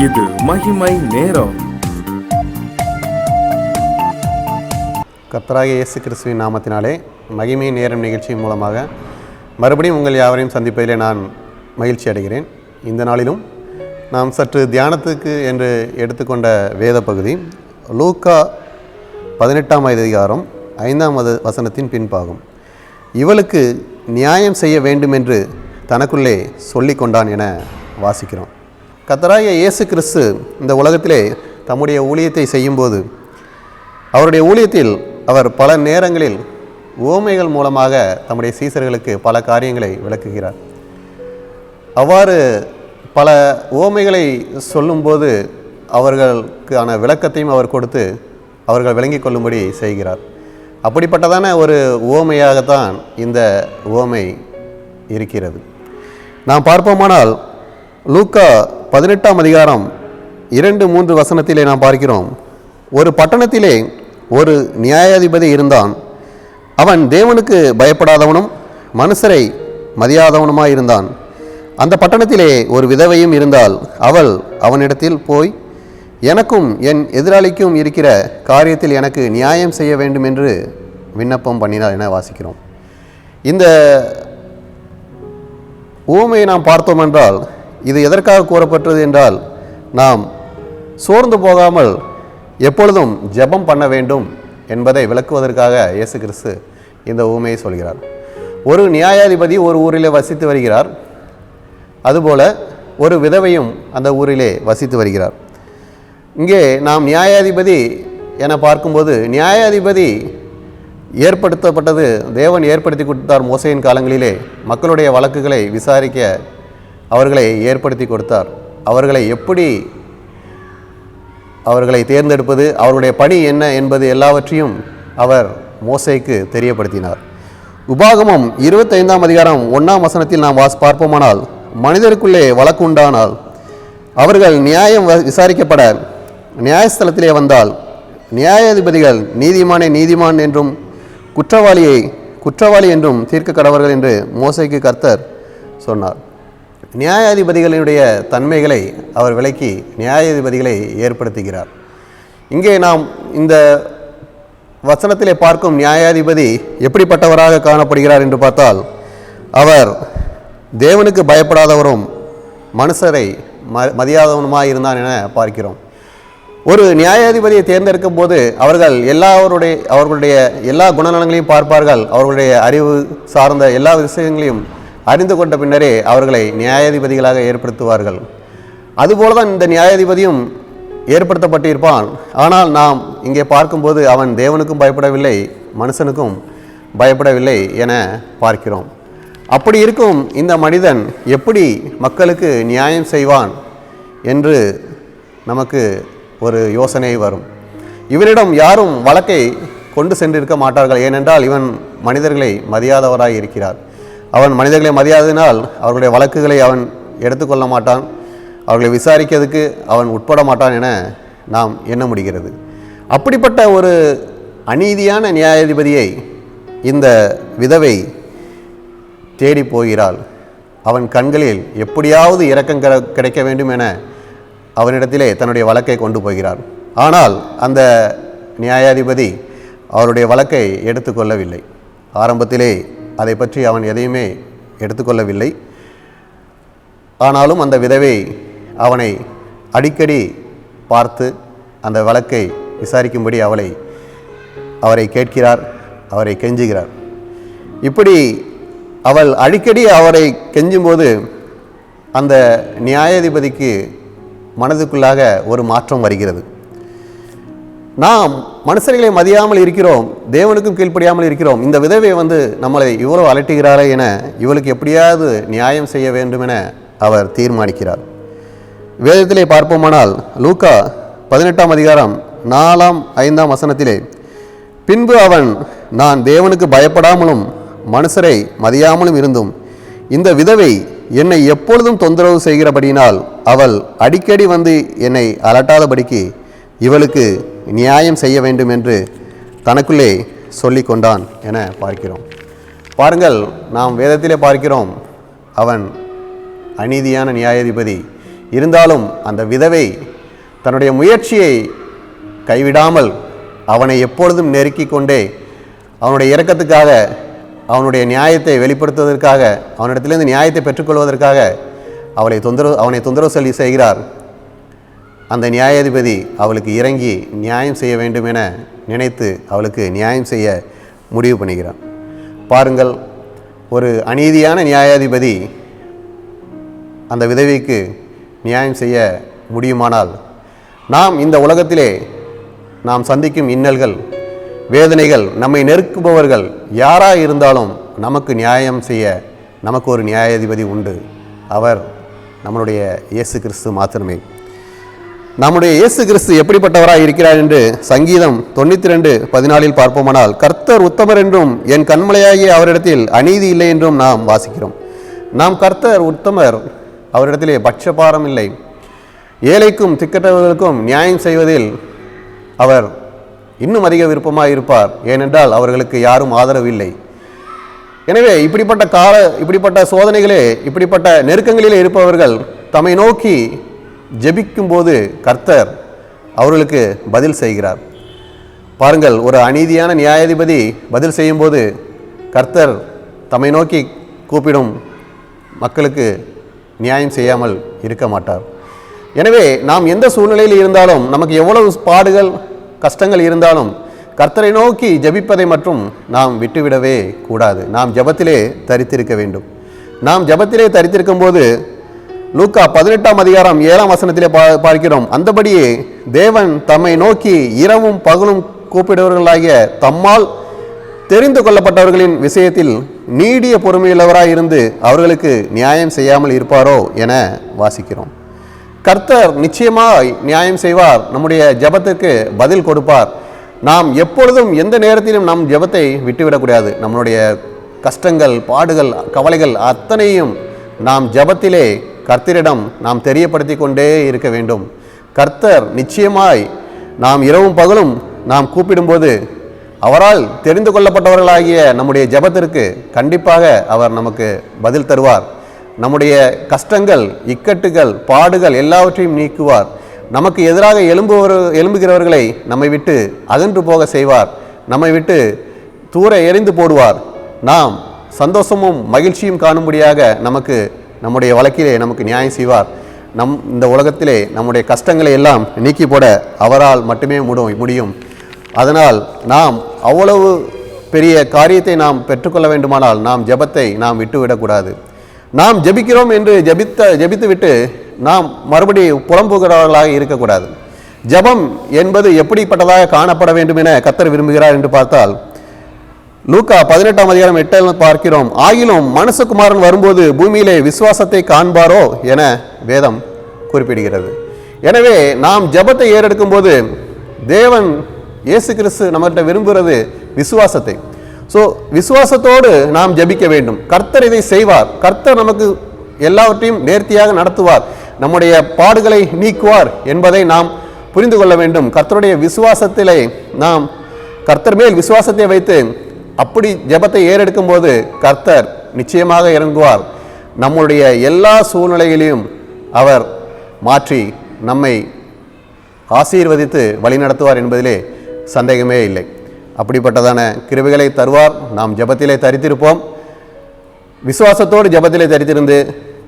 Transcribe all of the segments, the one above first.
இது மகிமை நேரம். கர்த்தராகிய இயேசு கிறிஸ்துவின் நாமத்தினாலே மகிமை நேரம் நிகழ்ச்சியின் மூலமாக மறுபடியும் உங்கள் யாவரையும் சந்திப்பதிலே நான் மகிழ்ச்சி அடைகிறேன். இந்த நாளிலும் நாம் சற்று தியானத்துக்கு என்று எடுத்துக்கொண்ட வேத பகுதி லூக்கா 18ஆம் அதிகாரம் 5ஆம் வசனத்தின் பின்பாகும். இவளுக்கு நியாயம் செய்ய வேண்டும் என்று தனக்குள்ளே சொல்லி கொண்டான் என வாசிக்கிறோம். கர்த்தராகிய இயேசு கிறிஸ்து இந்த உலகத்திலே தம்முடைய ஊழியத்தை செய்யும்போது அவருடைய ஊழியத்தில் அவர் பல நேரங்களில் உவமைகள் மூலமாக தம்முடைய சீசர்களுக்கு பல காரியங்களை விளக்குகிறார். அவ்வாறு பல உவமைகளை சொல்லும்போது அவர்களுக்கான விளக்கத்தையும் அவர் கொடுத்து அவர்கள் விளங்கிக் கொள்ளும்படி செய்கிறார். அப்படிப்பட்டதான ஒரு உவமையாகத்தான் இந்த உவமை இருக்கிறது. நாம் பார்ப்போமானால் லூக்கா 18ஆம் அதிகாரம் 2-3 வசனத்திலே நாம் பார்க்கிறோம். ஒரு பட்டணத்திலே ஒரு நியாயாதிபதி இருந்தான். அவன் தேவனுக்கு பயப்படாதவனும் மனுஷரை மதியாதவனுமாய் இருந்தான். அந்த பட்டணத்திலே ஒரு விதவையும் இருந்தால் அவள் அவனிடத்தில் போய், எனக்கும் என் எதிராளிக்கும் இருக்கிற காரியத்தில் எனக்கு நியாயம் செய்ய வேண்டும் என்று விண்ணப்பம் பண்ணினார் என வாசிக்கிறோம். இந்த உவமையை நாம் பார்த்தோம் என்றால் இது எதற்காக கூறப்பட்டது என்றால், நாம் சோர்ந்து போகாமல் எப்பொழுதும் ஜெபம் பண்ண வேண்டும் என்பதை விளக்குவதற்காக இயேசு கிறிஸ்து இந்த உவமையை சொல்கிறார். ஒரு நியாயாதிபதி ஒரு ஊரிலே வசித்து வருகிறார். அதுபோல ஒரு விதவையும் அந்த ஊரிலே வசித்து வருகிறார். இங்கே நாம் நியாயாதிபதி என பார்க்கும்போது, நியாயாதிபதி ஏற்படுத்தப்பட்டது தேவன் ஏற்படுத்தி கொடுத்தார். மோசேயின் காலங்களிலே மக்களுடைய வழக்குகளை விசாரிக்க அவர்களை ஏற்படுத்தி கொடுத்தார். அவர்களை எப்படி அவர்களை தேர்ந்தெடுப்பது, அவருடைய பணி என்ன என்பது எல்லாவற்றையும் அவர் மோசேக்கு தெரியப்படுத்தினார். உபாகமம் 25ஆம் அதிகாரம் 1ஆம் வசனத்தில் நாம் பார்ப்போமானால், மனிதருக்குள்ளே வழக்கு உண்டானால் அவர்கள் நியாயம் விசாரிக்கப்பட நியாயஸ்தலத்திலே வந்தால் நியாயாதிபதிகள் நீதிமானை நீதிமான் என்றும் குற்றவாளியை குற்றவாளி என்றும் தீர்க்க கடவர்கள் என்று மோசேக்கு கர்த்தர் சொன்னார். நியாயாதிபதிகளுடைய தன்மைகளை அவர் விளக்கி நியாயாதிபதிகளை ஏற்படுத்துகிறார். இங்கே நாம் இந்த வசனத்திலே பார்க்கும் நியாயாதிபதி எப்படிப்பட்டவராக காணப்படுகிறார் என்று பார்த்தால், அவர் தேவனுக்கு பயப்படாதவரும் மனுஷரை மதியாதவனுமாய் இருந்தான் என பார்க்கிறோம். ஒரு நியாயாதிபதியை தேர்ந்தெடுக்கும் போது அவர்கள் அவர்களுடைய எல்லா குணநலங்களையும் பார்ப்பார்கள். அவர்களுடைய அறிவு சார்ந்த எல்லா விஷயங்களையும் அறிந்து கொண்ட பின்னரே அவர்களை நியாயாதிபதிகளாக ஏற்படுத்துவார்கள். அதுபோல தான் இந்த நியாயாதிபதியும் ஏற்படுத்தப்பட்டிருப்பான். ஆனால் நாம் இங்கே பார்க்கும்போது அவன் தேவனுக்கும் பயப்படவில்லை, மனுஷனுக்கும் பயப்படவில்லை என பார்க்கிறோம். அப்படி இருக்கும் இந்த மனிதன் எப்படி மக்களுக்கு நியாயம் செய்வான் என்று நமக்கு ஒரு யோசனை வரும். இவனிடம் யாரும் வழக்கை கொண்டு சென்றிருக்க மாட்டார்கள். ஏனென்றால் இவன் மனிதர்களை மதியாதவராய் இருக்கிறார். அவன் மனிதர்களை மதியாததினால் அவர்களுடைய வழக்குகளை அவன் எடுத்துக்கொள்ள மாட்டான், அவர்களை விசாரிக்கிறதுக்கு அவன் உட்பட மாட்டான் என நாம் எண்ண முடிகிறது. அப்படிப்பட்ட ஒரு அநீதியான நியாயாதிபதியை இந்த விதவை தேடி போகிறாள். அவன் கண்களில் எப்படியாவது இரக்கம் கிடைக்க வேண்டும் என அவனிடத்திலே தன்னுடைய வழக்கை கொண்டு போகிறார். ஆனால் அந்த நியாயாதிபதி அவருடைய வழக்கை எடுத்துக்கொள்ளவில்லை. ஆரம்பத்திலே அதை பற்றி அவன் எதையுமே எடுத்துக்கொள்ளவில்லை. ஆனாலும் அந்த விதவை அவனை அடிக்கடி பார்த்து அந்த வழக்கை விசாரிக்கும்படி அவரை கேட்கிறார், அவரை கெஞ்சுகிறார். இப்படி அவள் அடிக்கடி அவரை கெஞ்சும்போது அந்த நியாயாதிபதிக்கு மனதுக்குள்ளாக ஒரு மாற்றம் வருகிறது. நாம் மனுஷர்களை மதியாமல் இருக்கிறோம், தேவனுக்கும் கீழ்ப்படியாமல் இருக்கிறோம். இந்த விதவை நம்மளை இவ்வளோ அலட்டுகிறாரே என இவளுக்கு எப்படியாவது நியாயம் செய்ய வேண்டும் என அவர் தீர்மானிக்கிறார். வேதத்திலே பார்ப்போமானால் லூக்கா 18ஆம் அதிகாரம் 4-5 வசனத்திலே, பின்பு அவன், நான் தேவனுக்கு பயப்படாமலும் மனுஷரை மதியாமலும் இருந்தும் இந்த விதவை என்னை எப்பொழுதும் தொந்தரவு செய்கிறபடியினால் அவள் அடிக்கடி என்னை அலட்டாதபடிக்கு இவளுக்கு நியாயம் செய்ய வேண்டும் என்று தனக்குள்ளே சொல்லி கொண்டான் என பார்க்கிறோம். பாருங்கள், நாம் வேதத்திலே பார்க்கிறோம், அவன் அநீதியான நியாயாதிபதி இருந்தாலும் அந்த விதவை தன்னுடைய முயற்சியை கைவிடாமல் அவனை எப்பொழுதும் நெருக்கி கொண்டே அவனுடைய இரக்கத்துக்காக, அவனுடைய நியாயத்தை வெளிப்படுத்துவதற்காக, அவனிடத்திலிருந்து நியாயத்தை பெற்றுக்கொள்வதற்காக அவனை தொந்தரவு செய்கிறார். அந்த நியாயாதிபதி அவளுக்கு இறங்கி நியாயம் செய்ய வேண்டும் என நினைத்து அவளுக்கு நியாயம் செய்ய முடிவு பண்ணுகிறான். பாருங்கள், ஒரு அநீதியான நியாயாதிபதி அந்த விதவைக்கு நியாயம் செய்ய முடியுமானால், நாம் இந்த உலகத்திலே நாம் சந்திக்கும் இன்னல்கள், வேதனைகள், நம்மை நெருக்குபவர்கள் யாராக இருந்தாலும் நமக்கு நியாயம் செய்ய நமக்கு ஒரு நியாயாதிபதி உண்டு. அவர் நம்மளுடைய இயேசு கிறிஸ்து மாத்திரமே. நம்முடைய இயேசு கிறிஸ்து எப்படிப்பட்டவராக இருக்கிறார் என்று சங்கீதம் 92:14 பார்ப்போமானால், கர்த்தர் உத்தமர் என்றும் என் கண்மலையாகிய அவரிடத்தில் அநீதி இல்லை என்றும் நாம் வாசிக்கிறோம். நாம் கர்த்தர் உத்தமர், அவரிடத்திலே பட்சபாரம் இல்லை. ஏழைக்கும் திக்கற்றவர்களுக்கும் நியாயம் செய்வதில் அவர் இன்னும் அதிக விருப்பமாக இருப்பார். ஏனென்றால் அவர்களுக்கு யாரும் ஆதரவு இல்லை. எனவே இப்படிப்பட்ட சோதனைகளே, இப்படிப்பட்ட நெருக்கங்களிலே இருப்பவர்கள் தம்மை நோக்கி ஜெபிக்கும்போது கர்த்தர் அவர்களுக்கு பதில் செய்கிறார். பாருங்கள், ஒரு அநீதியான நியாயாதிபதி பதில் செய்யும்போது கர்த்தர் தம்மை நோக்கி கூப்பிடும் மக்களுக்கு நியாயம் செய்யாமல் இருக்க மாட்டார். எனவே நாம் எந்த சூழ்நிலையில் இருந்தாலும், நமக்கு எவ்வளவு பாடுகள் கஷ்டங்கள் இருந்தாலும் கர்த்தரை நோக்கி ஜெபிப்பதை மற்றும் நாம் விட்டுவிடவே கூடாது. நாம் ஜெபத்திலே தரித்திருக்க வேண்டும். நாம் ஜெபத்திலே தரித்திருக்கும் போது லூக்கா 18:7 பார்க்கிறோம். அந்தபடியே தேவன் தம்மை நோக்கி இரவும் பகலும் கூப்பிடுவர்களாகிய தம்மால் தெரிந்து கொள்ளப்பட்டவர்களின் விஷயத்தில் நீடிய பொறுமையுள்ளவராய் இருந்து அவர்களுக்கு நியாயம் செய்யாமல் இருப்பாரோ என வாசிக்கிறோம். கர்த்தர் நிச்சயமாய் நியாயம் செய்வார். நம்முடைய ஜெபத்துக்கு பதில் கொடுப்பார். நாம் எப்பொழுதும் எந்த நேரத்திலும் நம் ஜெபத்தை விட்டுவிடக்கூடாது. நம்மளுடைய கஷ்டங்கள், பாடுகள், கவலைகள் அத்தனையும் நாம் ஜெபத்திலே கர்த்தரிடம் நாம் தெரியப்படுத்தி கொண்டே இருக்க வேண்டும். கர்த்தர் நிச்சயமாய் நாம் இரவும் பகலும் நாம் கூப்பிடும்போது அவரால் தெரிந்து கொள்ளப்பட்டவர்களாகிய நம்முடைய ஜெபத்திற்கு கண்டிப்பாக அவர் நமக்கு பதில் தருவார். நம்முடைய கஷ்டங்கள், இக்கட்டுகள், பாடுகள் எல்லாவற்றையும் நீக்குவார். நமக்கு எதிராக எழும்புகிறவர்களை நம்மை விட்டு அகன்று போக செய்வார். நம்மை விட்டு தூர எறிந்து போடுவார். நாம் சந்தோஷமும் மகிழ்ச்சியும் காணும்படியாக நம்முடைய வழக்கிலே நமக்கு நியாயம் செய்வார். இந்த உலகத்திலே நம்முடைய கஷ்டங்களை எல்லாம் நீக்கி போட அவரால் மட்டுமே முடியும். அதனால் நாம் அவ்வளவு பெரிய காரியத்தை நாம் பெற்றுக்கொள்ள வேண்டுமானால் நாம் ஜெபத்தை நாம் விட்டுவிடக்கூடாது. நாம் ஜெபிக்கிறோம் என்று ஜெபித்துவிட்டு நாம் மறுபடியும் புலம்புகிறவர்களாக இருக்கக்கூடாது. ஜெபம் என்பது எப்படிப்பட்டதாக காணப்பட வேண்டும் என கர்த்தர் விரும்புகிறார் என்று பார்த்தால், லூக்கா 18:8 பார்க்கிறோம். ஆகிலும் மனுஷகுமாரன் வரும்போது பூமியிலே விசுவாசத்தை காண்பாரோ என வேதம் குறிப்பிடுகிறது. எனவே நாம் ஜெபத்தை ஏறெடுக்கும் போது தேவன் இயேசு கிறிஸ்து நம்மகிட்ட விரும்புகிறது விசுவாசத்தை. விசுவாசத்தோடு நாம் ஜெபிக்க வேண்டும். கர்த்தர் இதை செய்வார். கர்த்தர் நமக்கு எல்லாவற்றையும் நேர்த்தியாக நடத்துவார். நம்முடைய பாடுகளை நீக்குவார் என்பதை நாம் புரிந்து கொள்ள வேண்டும். கர்த்தருடைய விசுவாசத்திலே நாம் கர்த்தர் மேல் விசுவாசத்தை வைத்து அப்படி ஜெபத்தை ஏறெடுக்கும் போது கர்த்தர் நிச்சயமாக இறங்குவார். நம்முடைய எல்லா சூழ்நிலைகளையும் அவர் மாற்றி நம்மை ஆசீர்வதித்து வழிநடத்துவார் என்பதிலே சந்தேகமே இல்லை. அப்படிப்பட்டதான கிருபைகளை தருவார். நாம் ஜெபத்திலே தரித்திருப்போம். விசுவாசத்தோடு ஜெபத்திலே தரித்திருந்து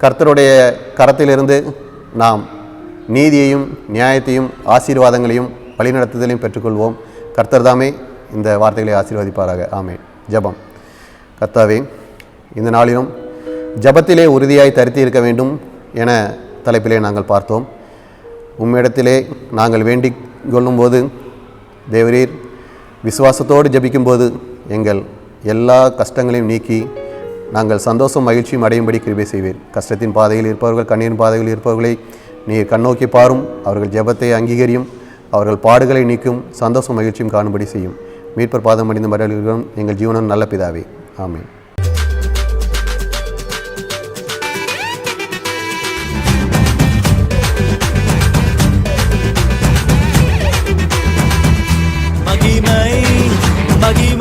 கர்த்தருடைய கரத்திலிருந்து நாம் நீதியையும் நியாயத்தையும் ஆசீர்வாதங்களையும் வழிநடத்துதலையும் பெற்றுக்கொள்வோம். கர்த்தர் தாமே இந்த வார்த்தைகளை ஆசீர்வதிப்பாராக. ஆமென். ஜெபம். கர்த்தாவே, இந்த நாளிலும் ஜெபத்திலே உறுதியாய் தரித்து இருக்க வேண்டும் என தலைப்பிலே நாங்கள் பார்த்தோம். உம்மிடத்திலே நாங்கள் வேண்டிக் கொள்ளும்போது தேவரீர் விசுவாசத்தோடு ஜெபிக்கும்போது எங்கள் எல்லா கஷ்டங்களையும் நீக்கி நாங்கள் சந்தோஷம் மகிழ்ச்சியும் அடையும்படி கிருபை செய்வீர். கஷ்டத்தின் பாதையில் இருப்பவர்கள், கண்ணீரின் பாதையில் இருப்பவர்களை நீர் கண்ணோக்கி பாரும். அவர்கள் ஜெபத்தை அங்கீகரியும். அவர்கள் பாடுகளை நீக்கும். சந்தோஷம் மகிழ்ச்சியும் காணும்படி செய்யும். மீட்பர் பாதம் அடைந்த மறைகளும் எங்கள் ஜீவனம் நல்ல பிதாவே. ஆமென். மகிமை